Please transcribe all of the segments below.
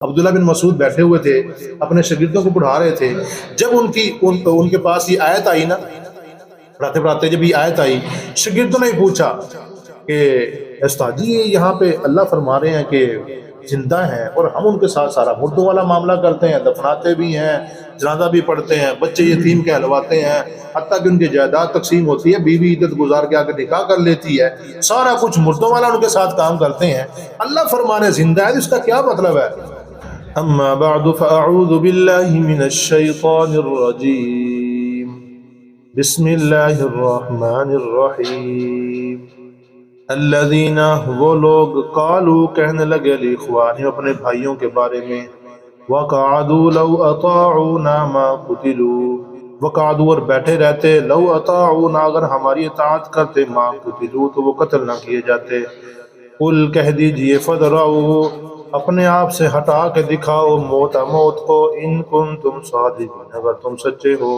عبداللہ بن مسعود بیٹھے ہوئے تھے، اپنے شاگردوں کو پڑھا رہے تھے، جب ان کے پاس یہ آیت آئی نا، پڑھاتے پڑھاتے جب یہ آیت آئی، شاگردوں نے پوچھا کہ استاد جی یہاں پہ اللہ فرما رہے ہیں کہ زندہ ہیں اور ہم ان کے ساتھ سارا مردوں والا معاملہ کرتے ہیں، دفناتے بھی ہیں، جنازہ بھی پڑھتے ہیں، بچے یتیم کہلواتے ہیں، حتیٰ کہ ان کی جائیداد تقسیم ہوتی ہے، بیوی عدت گزار کے آگے نکاح کر لیتی ہے، سارا کچھ مردوں والا ان کے ساتھ کام کرتے ہیں، اللہ فرمانے زندہ ہے، اس کا کیا مطلب ہے؟ اما بعد فاعوذ باللہ من الشیطان الرجیم بسم اللہ الرحمن الرحیم الذین، وہ لوگ، قالوا کہنے لگے، لاخوانہم اپنے بھائیوں کے بارے میں، وقعدوا لو اطاعونا ما قتلوا، وقعدوا اور بیٹھے رہتے، لو اطاعونا اگر ہماری اطاعت کرتے، ما قتلوا تو وہ قتل نہ کیے جاتے، قل کہہ دیجئے، فدرؤ اپنے آپ سے ہٹا کے دکھاؤ موت کو، ان کنتم صادقین اگر تم سچے ہو،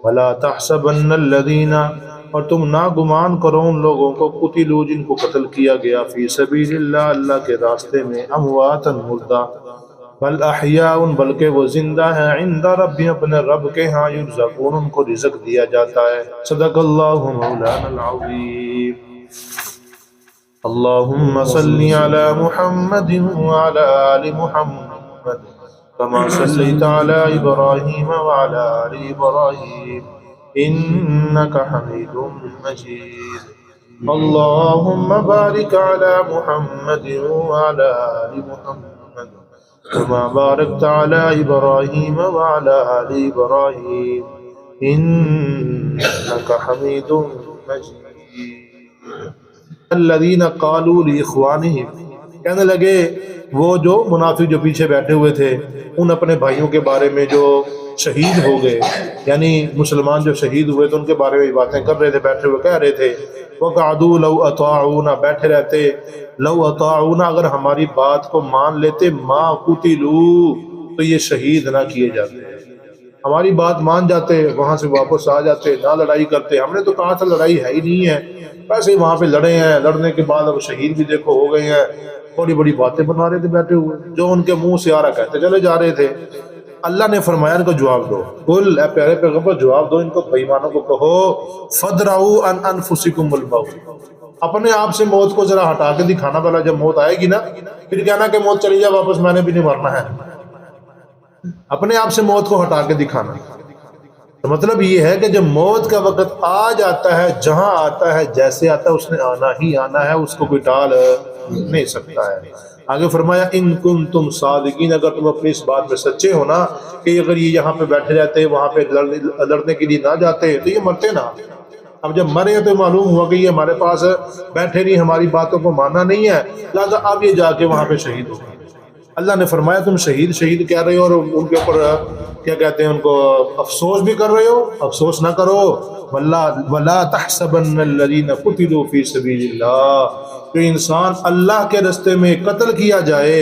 ولا تحسبن الذین اور تم نہ گمان کرو ان لوگوں کو، قتلوا جن کو قتل کیا گیا، فی سبیل اللہ اللہ کے راستے میں، امواتا مردہ، بل احیاء بلکہ وہ زندہ ہیں، عند ربی اپنے رب کے ہاں، یرزقون ان کو رزق دیا جاتا ہے۔ صدق اللہ مولانا العظیم۔ اللہم صلی علی محمد وعلی آل محمد کما صلیت علی ابراہیم وعلی آل ابراہیم انک حمید مجید۔ اللہم بارک علی محمد وعلی آل محمد کما بارکت علی ابراہیم وعلی آل ابراہیم انک حمید مجید۔ الذین قالوا لاخوانہم، کہنے لگے وہ جو منافق جو پیچھے بیٹھے ہوئے تھے ان اپنے بھائیوں کے بارے میں جو شہید ہو گئے، یعنی مسلمان جو شہید ہوئے تو ان کے بارے میں باتیں کر رہے تھے، بیٹھے ہوئے کہہ رہے تھے، وقعدوا لو اطاعونا بیٹھے رہتے، لو اطاعونا اگر ہماری بات کو مان لیتے، ما قتلوا تو یہ شہید نہ کیے جاتے، ہماری بات مان جاتے، وہاں سے واپس آ جاتے، نہ لڑائی کرتے، ہم نے تو کہا تھا لڑائی ہے ہی نہیں ہے، ویسے وہاں پہ لڑے ہیں، لڑنے کے بعد اب شہید بھی دیکھو ہو گئے ہیں، بڑی بڑی باتیں بنا رہے تھے بیٹھے ہوئے، جو ان کے منہ سے آ رہا کہتے چلے جا رہے تھے۔ اللہ نے فرمایا ان کو جواب دو، قل اے پیارے پیغمبر جواب دو ان کو، بے ایمانوں کو کہو، فدرؤ عن انفسکم الموت، اپنے آپ سے موت کو ذرا ہٹا کے دکھانا، پہلا جب موت آئے گی نا پھر کہنا کہ موت چلی جا واپس، میں نے بھی نہیں مرنا ہے، اپنے آپ سے موت کو ہٹا کے دکھانا۔ مطلب یہ ہے کہ جب موت کا وقت آ جاتا ہے، جہاں آتا ہے، جیسے آتا ہے، اس نے آنا ہی آنا ہے، اس کو کوئی ٹال نہیں سکتا ہے۔ آگے فرمایا ان کنتم صادقین، اگر تم اپنی اس بات میں سچے ہو نا کہ اگر یہ یہاں پہ بیٹھے رہتے، وہاں پہ لڑنے کے لیے نہ جاتے تو یہ مرتے نا، اب جب مرے تو معلوم ہوا کہ یہ ہمارے پاس بیٹھے نہیں، ہماری باتوں کو ماننا نہیں ہے، لہٰذا اب یہ جا کے وہاں پہ شہید ہو گئے۔ اللہ نے فرمایا تم شہید شہید کہہ رہے ہو اور ان کے اوپر کیا کہتے ہیں، ان کو افسوس بھی کر رہے ہو، افسوس نہ کرو، وَلَا تَحْسَبَنَّ الَّذِينَ قُتِلُوا فِي سَبِيلِ اللَّهِ، کہ انسان اللہ کے راستے میں قتل کیا جائے،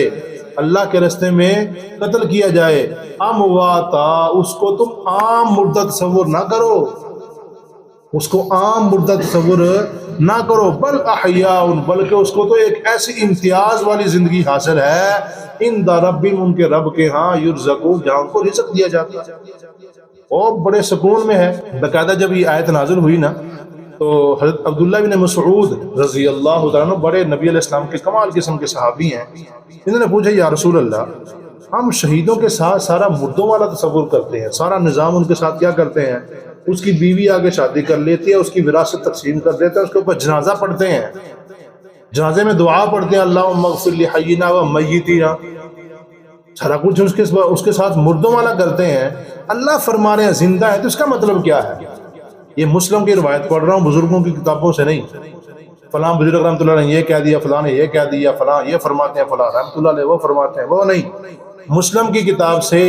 اللہ کے راستے میں قتل کیا جائے، امواتا، اس کو تم عام مردہ تصور نہ کرو، اس کو عام مردہ تصور نہ کرو، بل احیاء بلکہ اس کو تو ایک ایسی امتیاز والی زندگی حاصل ہے، عند ربہم ان کے رب کے ہاں، یرزقون جہاں ان کو رزق دیا جاتا ہے، اور بڑے سکون میں ہے۔ باقاعدہ جب یہ آیت نازل ہوئی نا تو حضرت عبداللہ بن مسعود رضی اللہ تعالیٰ عنہ بڑے نبی علیہ السلام کے کمال قسم کے صحابی ہیں، انہوں نے پوچھا یا رسول اللہ ہم شہیدوں کے ساتھ سارا مردوں والا تصور کرتے ہیں، سارا نظام ان کے ساتھ کیا کرتے ہیں، اس کی بیوی آگے شادی کر لیتی ہے، اس کی وراثت تقسیم کر دیتے ہیں، اس کے اوپر جنازہ پڑھتے ہیں، جنازے میں دعا پڑھتے ہیں اللہم اغفر لحینا و میتینا، سارا کچھ اس کے ساتھ مردوں والا کرتے ہیں۔ اللہ فرما رہے ہیں زندہ ہے، تو اس کا مطلب کیا ہے؟ یہ مسلم کی روایت پڑھ رہا ہوں، بزرگوں کی کتابوں سے نہیں، فلاں بزرگ رحمۃ اللہ علیہ یہ کہہ دیا، فلاں نے یہ کہہ دیا، فلاں یہ فرماتے ہیں، فلاں رحمۃ اللہ علیہ وہ فرماتے ہیں، وہ نہیں، مسلم کی کتاب سے،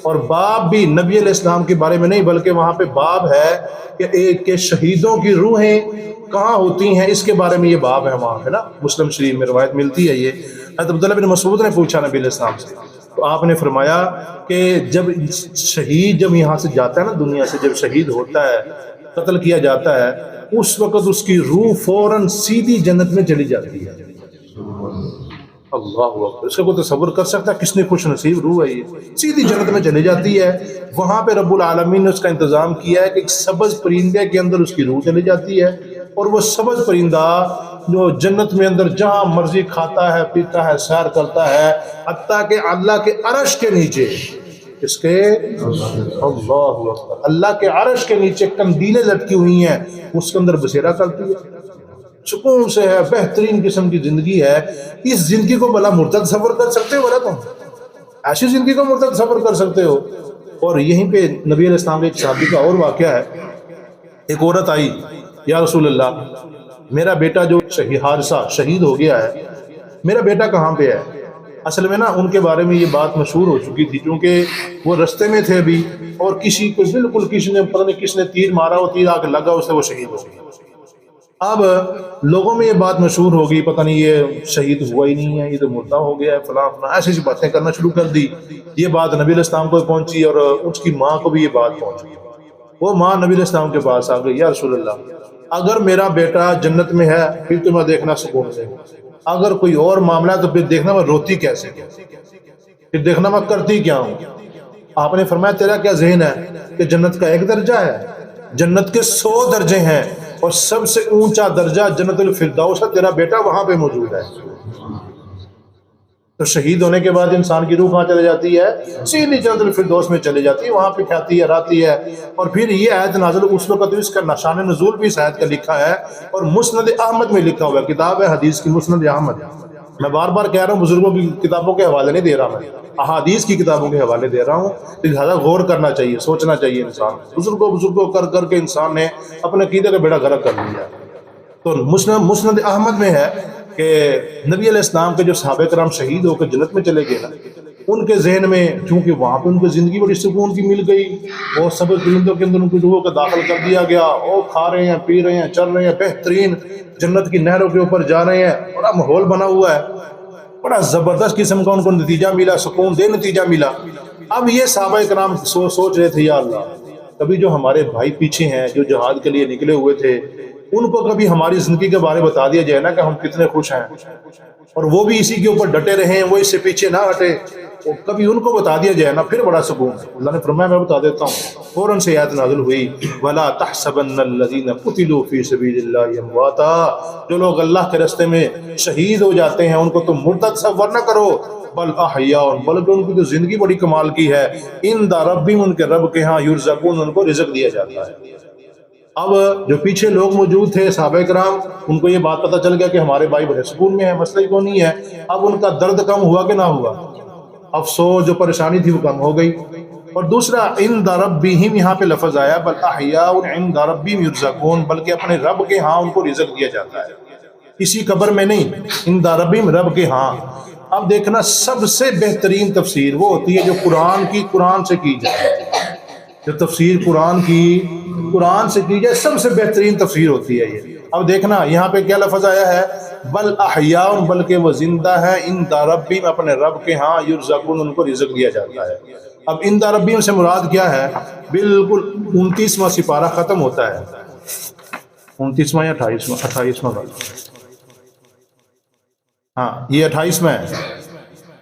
اور باب بھی نبی علیہ السلام کے بارے میں نہیں، بلکہ وہاں پہ باب ہے کہ ایک کہ شہیدوں کی روحیں کہاں ہوتی ہیں، اس کے بارے میں یہ باب ہے وہاں پہ نا، مسلم شریف میں روایت ملتی ہے یہ۔ حضرت عبداللہ بن مسعود نے پوچھا نبی علیہ السلام سے، تو آپ نے فرمایا کہ جب شہید جب یہاں سے جاتا ہے نا، دنیا سے جب شہید ہوتا ہے، قتل کیا جاتا ہے، اس وقت اس کی روح فوراً سیدھی جنت میں چلی جاتی ہے، اللہ اکبر، اس کا کوئی تصور کر سکتا ہے کس نے خوش نصیب روح ہے یہ؟ سیدھی جنت میں چلی جاتی ہے، وہاں پہ رب العالمین نے اس کا انتظام کیا ہے کہ ایک سبز پرندے کے اندر اس کی روح چلی جاتی ہے، اور وہ سبز پرندہ جو جنت میں اندر جہاں مرضی کھاتا ہے پیتا ہے سیر کرتا ہے، حتیٰ کہ اللہ کے عرش کے نیچے، اس کے اللہ اکبر، اللہ کے عرش کے نیچے قندیلیں لٹکی ہوئی ہیں، اس کے اندر بسیرا کرتی ہے، سکون سے ہے، بہترین قسم کی زندگی ہے۔ اس زندگی کو بلا مرتد تصور کر سکتے ہو؟ بلا تم ایسی زندگی کو مرتد تصور کر سکتے ہو؟ اور یہیں پہ نبی علیہ السلام کے ایک صحابی کا اور واقعہ ہے، ایک عورت آئی، یا رسول اللہ میرا بیٹا جو حادثہ شہید ہو گیا ہے، میرا بیٹا کہاں پہ ہے؟ اصل میں نا ان کے بارے میں یہ بات مشہور ہو چکی تھی، کیونکہ وہ رستے میں تھے ابھی، اور کسی کو بالکل کسی نے پتہ نہیں کس نے تیر مارا، وہ تیر آ کے لگا اسے، وہ شہید ہو گیا۔ اب لوگوں میں یہ بات مشہور ہوگی، پتہ نہیں یہ شہید ہوا ہی نہیں ہے، یہ تو مردہ ہو گیا ہے، فلاں فلاں ایسی ایسی باتیں کرنا شروع کر دی۔ یہ بات نبی علیہ السلام کو پہنچی، اور اس کی ماں کو بھی یہ بات پہنچی۔ وہ ماں نبی علیہ السلام کے پاس آ گئی، یا رسول اللہ اگر میرا بیٹا جنت میں ہے پھر تو میں دیکھنا سکون سے، اگر کوئی اور معاملہ ہے تو پھر دیکھنا میں روتی کیسے، پھر دیکھنا میں کرتی کیا ہوں۔ آپ نے فرمایا تیرا کیا ذہن ہے کہ جنت کا ایک درجہ ہے؟ جنت کے 100 درجے ہیں، اور سب سے اونچا درجہ جنت الفردوس ہے، تیرا بیٹا وہاں پہ موجود ہے۔ تو شہید ہونے کے بعد انسان کی روح کہاں چلے جاتی ہے؟ سیدھی جنت الفردوس میں چلے جاتی ہے، وہاں پہ کھاتی ہے راتی ہے۔ اور پھر یہ آیت نازل اس وقت، اس کا نشان نزول بھی اس آیت کا لکھا ہے، اور مسند احمد میں لکھا ہوا ہے، کتاب ہے حدیث کی مسند احمد۔ میں بار بار کہہ رہا ہوں بزرگوں کی کتابوں کے حوالے نہیں دے رہا، میں احادیث کی کتابوں کے حوالے دے رہا ہوں، لہذا غور کرنا چاہیے، سوچنا چاہیے انسان، بزرگوں کر کے انسان نے اپنے عقیدے کا بیڑا غرق کر لیا۔ تو مسند احمد میں ہے کہ نبی علیہ السلام کے جو صحابہ کرام شہید ہو کے جنت میں چلے گئے نا، ان کے ذہن میں چونکہ وہاں پہ ان کو زندگی بڑی سکون کی مل گئی، اور سب پرندوں کے اندر ان کی روحوں کو داخل کر دیا گیا، اور کھا رہے ہیں پی رہے ہیں چل رہے ہیں، بہترین جنت کی نہروں کے اوپر جا رہے ہیں، بڑا ماحول بنا ہوا ہے، بڑا زبردست قسم کا ان کو نتیجہ ملا، سکون دہ نتیجہ ملا۔ اب یہ صحابہ کرام سوچ رہے تھے، یا اللہ کبھی جو ہمارے بھائی پیچھے ہیں جو جہاد کے لیے نکلے ہوئے تھے، ان کو کبھی ہماری زندگی کے بارے بتا دیا جائے نا کہ ہم کتنے خوش ہیں، اور وہ بھی اسی کے اوپر ڈٹے رہے ہیں، وہ اس سے پیچھے نہ ہٹے، وہ کبھی ان کو بتا دیا جائے نا، پھر بڑا سکون ہے۔ اللہ نے فرمایا میں بتا دیتا ہوں، فوراً سے آیت نازل ہوئی، وَلَا تَحْسَبَنَّ الَّذِينَ قُتِلُوا فِي سَبِيلِ اللَّهِ أَمْوَاتًا، جو لوگ اللہ کے راستے میں شہید ہو جاتے ہیں ان کو تم مردہ تصور نہ کرو، بل احیاء، بلکہ ان کی تو زندگی بڑی کمال کی ہے، عند ربہم، ان کے رب کے ہاں، یرزقون، ان کو رزق دیا جاتا ہے۔ اب جو پیچھے لوگ موجود تھے صحابہ کرام، ان کو یہ بات پتہ چل گیا کہ ہمارے بھائی بڑے سکون میں ہیں، مسئلہ ہی کو نہیں ہے۔ اب ان کا درد کم ہوا کہ نہ ہوا؟ افسوس، جو پریشانی تھی وہ کم ہو گئی۔ اور دوسرا عند ربہم، یہاں پہ لفظ آیا بل احیاء عند ربہم یرزقون، بلکہ اپنے رب کے ہاں ان کو رزق دیا جاتا ہے، کسی قبر میں نہیں، عند ربہم، رب کے ہاں۔ اب دیکھنا سب سے بہترین تفسیر وہ ہوتی ہے جو قرآن سے کی جائے، جو تفسیر قرآن سے کی جائے، سب سے بہترین تفسیر ہوتی ہے یہ۔ اب دیکھنا یہاں پہ کیا لفظ آیا ہے، بل احیاء، بلکہ وہ زندہ ہے، عند ربہم، اپنے رب کے ہاں، یرزقون، ان کو رزق دیا جاتا ہے۔ اب عند ربہم سے مراد کیا ہے؟ بالکل 29واں سپارہ ختم ہوتا ہے، 29واں یا 28واں ہاں یہ 28واں ہے،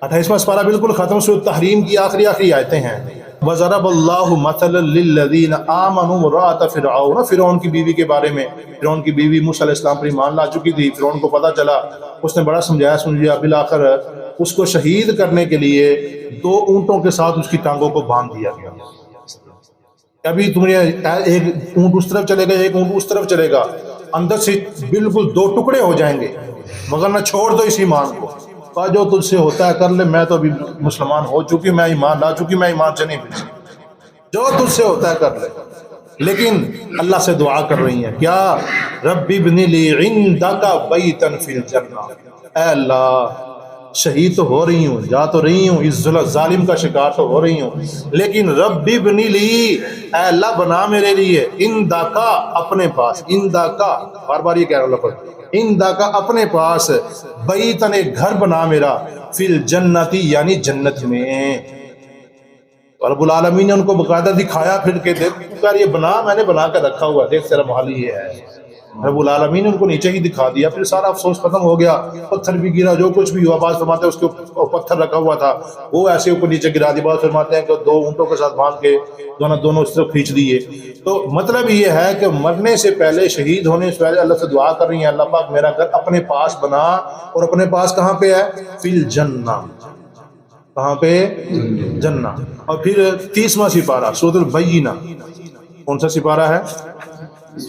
28واں سپارہ بالکل ختم، سورۃ تحریم کی آخری آیتیں ہیں۔ وَضَرَبَ اللَّهُ مَثَلًا لِّلَّذِينَ آمَنُوا امْرَأَتَ فِرْعَوْنَ، فرعون کی بیوی کے بارے میں، فرعون کی بیوی موسیٰ علیہ السلام پر ایمان لا چکی تھی، فرعون کو پتہ چلا، اس نے بڑا سمجھایا، بالآخر اس کو شہید کرنے کے لیے 2 اونٹوں کے ساتھ اس کی ٹانگوں کو باندھ دیا گیا۔ ابھی تمہیں ایک اونٹ اس طرف چلے گا، ایک اونٹ اس طرف چلے گا، اندر سے بالکل 2 ٹکڑے ہو جائیں گے، مگر نہ چھوڑ دو اس ایمان کو، کہا جو تجھ سے ہوتا ہے کر لے، میں تو ابھی مسلمان ہو چکی، میں ایمان لا چکی، میں ایمان سے نہیں پھر سکتی، جو تجھ سے ہوتا ہے کر لے۔ لیکن اللہ سے دعا کر رہی ہیں کیا؟ رب ابن لی عندک بیتا فی الجنہ، اے اللہ شہید تو ہو رہی ہوں، جا تو رہی ہوں، اس ظالم کا شکار تو ہو رہی ہوں، لیکن رب ابن لی، اے اللہ بنا میرے لیے، عندک، اپنے پاس، عندک، بار بار یہ کہہ رہا ہوں لفظ، عندک، اپنے پاس، بیتن، ایک گھر بنا میرا، فی الجنتی، یعنی جنت میں۔ رب العالمین نے ان کو باقاعدہ دکھایا، پھر کہ دیکھ یہ بنا، میں نے بنا کر رکھا ہوا، دیکھ تیرا محل یہ ہے، رب العالمین نے ان کو نیچے ہی دکھا دیا، پھر سارا افسوس ختم ہو گیا، پتھر بھی گرا، جو کچھ بھی ہوا، بعض فرماتے ہیں اس کے پتھر رکھا ہوا تھا وہ ایسے اوپر نیچے گرا دیا، بعض فرماتے ہیں کہ 2 اونٹوں کے ساتھ باندھ کے دونوں اس طرف کھینچ دیے۔ تو مطلب یہ ہے کہ مرنے سے پہلے، شہید ہونے سے پہلے اللہ سے دعا کر رہی ہیں، اللہ پاک میرا گھر اپنے پاس بنا، اور اپنے پاس کہاں پہ ہے؟ فی الجنہ، کہاں پہ؟ جنہ۔ اور پھر 30واں سپارہ سورۃ البینہ، کون سا سپارہ ہے؟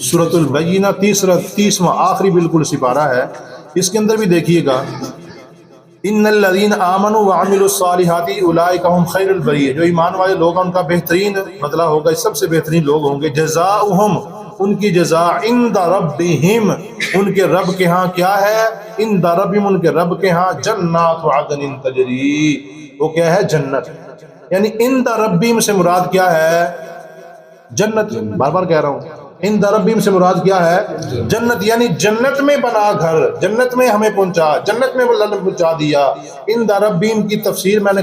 سورۃ البینہ، 30واں آخری بالکل سپارہ ہے۔ اس کے اندر بھی دیکھیے گا، ان الذین آمنوا وعملوا الصالحات اولئک هم خیر البریہ، جو ایمان والے لوگ ہیں ان کا بہترین بدلہ ہوگا، سب سے بہترین لوگ ہوں گے۔ جزاؤہم، ان کی جزا، عند ربہم، ان کے رب کے ہاں کیا ہے؟ عند ربہم، ان کے رب کے ہاں جنات عدن تجری، وہ کیا ہے؟ جنت۔ یعنی عند ربہم سے مراد کیا ہے؟ جنت۔ بار بار کہہ رہا ہوں، عند ربہم سے مراد کیا ہے؟ جنت، یعنی جنت میں بنا گھر، جنت میں ہمیں پہنچا، جنت میں اللہ نے پہنچا دیا۔ عند ربہم کی تفسیر میں نے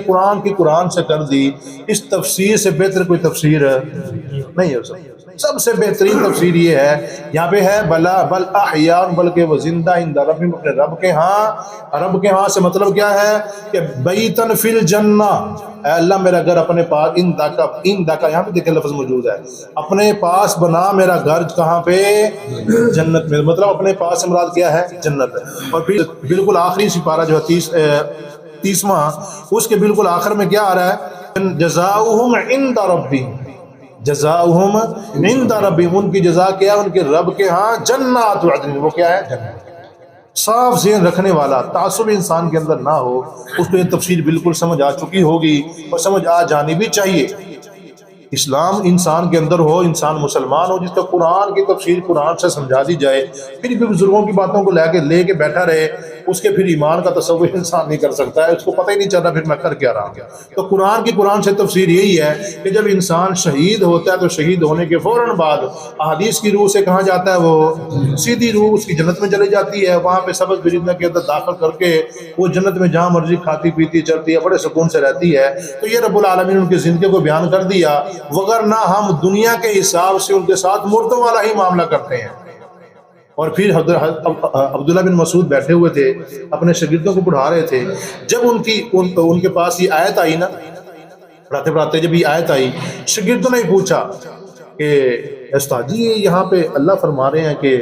قرآن سے کر دی، اس تفسیر سے بہتر کوئی تفسیر نہیں ہو سکتی۔ سب سے بہترین تفسیر یہ ہے، یہاں پہ ہے بلا بل احیاء، بلکہ وہ زندہ، عند ربہم، اپنے رب کے ہاں۔ رب کے ہاں سے مطلب کیا ہے؟ کہ بیتن فی الجنہ، اے اللہ میرا گھر اپنے پاس، اندکا یہاں پہ دیکھیں لفظ موجود ہے، اپنے پاس بنا میرا گھر، کہاں پہ؟ جنت میں۔ مطلب اپنے پاس سے مراد کیا ہے؟ جنت ہے۔ اور پھر بالکل آخری سپارہ جو ہے 30واں، اس کے بالکل آخر میں کیا آ رہا ہے؟ جزاؤہم عند ربہم، جزاؤہم عند ربہم، ان کی جزا کیا؟ ان کے رب کے ہاں جنات عدن، وہ کیا ہے؟ جنت۔ صاف ذہن رکھنے والا، تعصب انسان کے اندر نہ ہو، اس کو یہ تفسیر بالکل سمجھ آ چکی ہوگی، اور سمجھ آ جانی بھی چاہیے۔ اسلام انسان کے اندر ہو، انسان مسلمان ہو، جس کا قرآن کی تفسیر قرآن سے سمجھا دی جائے، پھر بھی بزرگوں کی باتوں کو لے کے بیٹھا رہے، اس کے پھر ایمان کا تصور انسان نہیں کر سکتا ہے، اس کو پتہ ہی نہیں چلتا پھر میں کر کیا رہا ہوں۔ تو قرآن سے تفسیر یہی ہے کہ جب انسان شہید ہوتا ہے تو شہید ہونے کے فوراً بعد احادیث کی روح سے کہاں جاتا ہے؟ وہ سیدھی روح اس کی جنت میں چلی جاتی ہے، وہاں پہ سبز برندہ کے اندر داخل کر کے وہ جنت میں جہاں مرضی کھاتی پیتی چلتی ہے، بڑے سکون سے رہتی ہے۔ تو یہ رب العالمین ان کی زندگی کو بیان کر دیا، وگرنہ ہم دنیا کے حساب سے ان کے ساتھ مردوں والا ہی معاملہ کرتے ہیں۔ اور پھر عبداللہ بن مسعود بیٹھے ہوئے تھے، اپنے شاگردوں کو پڑھا رہے تھے، جب ان کے پاس یہ آیت آئی نا، پڑھاتے پڑھاتے جب یہ آیت آئی، شاگردوں نے پوچھا کہ استاد جی یہاں پہ اللہ فرما رہے ہیں کہ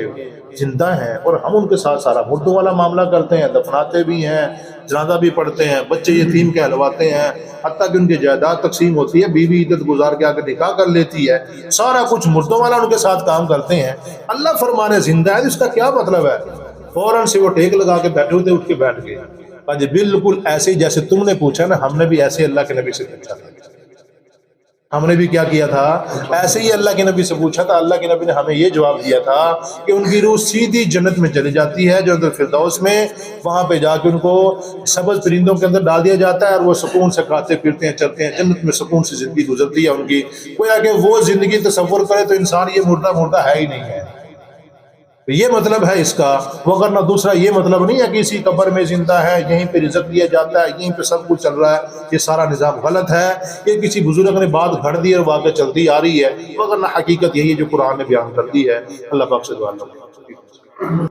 زندہ ہیں، اور ہم ان کے ساتھ سارا مردوں والا معاملہ کرتے ہیں، دفناتے بھی ہیں، جنازہ بھی پڑھتے ہیں، بچے یتیم کہلواتے ہیں، حتیٰ کہ ان کی جائیداد تقسیم ہوتی ہے، بیوی عدت گزار کے آ کے نکاح کر لیتی ہے، سارا کچھ مردوں والا ان کے ساتھ کام کرتے ہیں، اللہ فرمانے زندہ ہے، اس کا کیا مطلب ہے؟ فوراً سے وہ ٹیک لگا کے بیٹھے ہوتے، اٹھ کے بیٹھ گئے۔ آج بالکل ایسے ہی جیسے تم نے پوچھا نا، ہم نے بھی ایسے اللہ کے نبی سے پوچھا تھا، ہم نے بھی کیا کیا تھا؟ ایسے ہی اللہ کے نبی سے پوچھا تھا، اللہ کے نبی نے ہمیں یہ جواب دیا تھا کہ ان کی روح سیدھی جنت میں چلی جاتی ہے، جو اندر فردوس میں، وہاں پہ جا کے ان کو سبز پرندوں کے اندر ڈال دیا جاتا ہے، اور وہ سکون سے کھاتے پھرتے ہیں، چلتے ہیں، جنت میں سکون سے زندگی گزرتی ہے ان کی۔ گویا کہ وہ زندگی تصور کرے تو انسان یہ مردہ ہے ہی نہیں ہے، یہ مطلب ہے اس کا، وگرنہ دوسرا یہ مطلب نہیں ہے کہ اسی قبر میں زندہ ہے، یہیں پہ رزق دیا جاتا ہے، یہیں پہ سب کچھ چل رہا ہے، یہ سارا نظام غلط ہے، یہ کسی بزرگ نے بات گھڑ دی اور واقع چلتی آ رہی ہے، وگرنہ حقیقت یہی ہے جو قرآن نے بیان کر دی ہے۔ اللہ پاک سے دعا کریں۔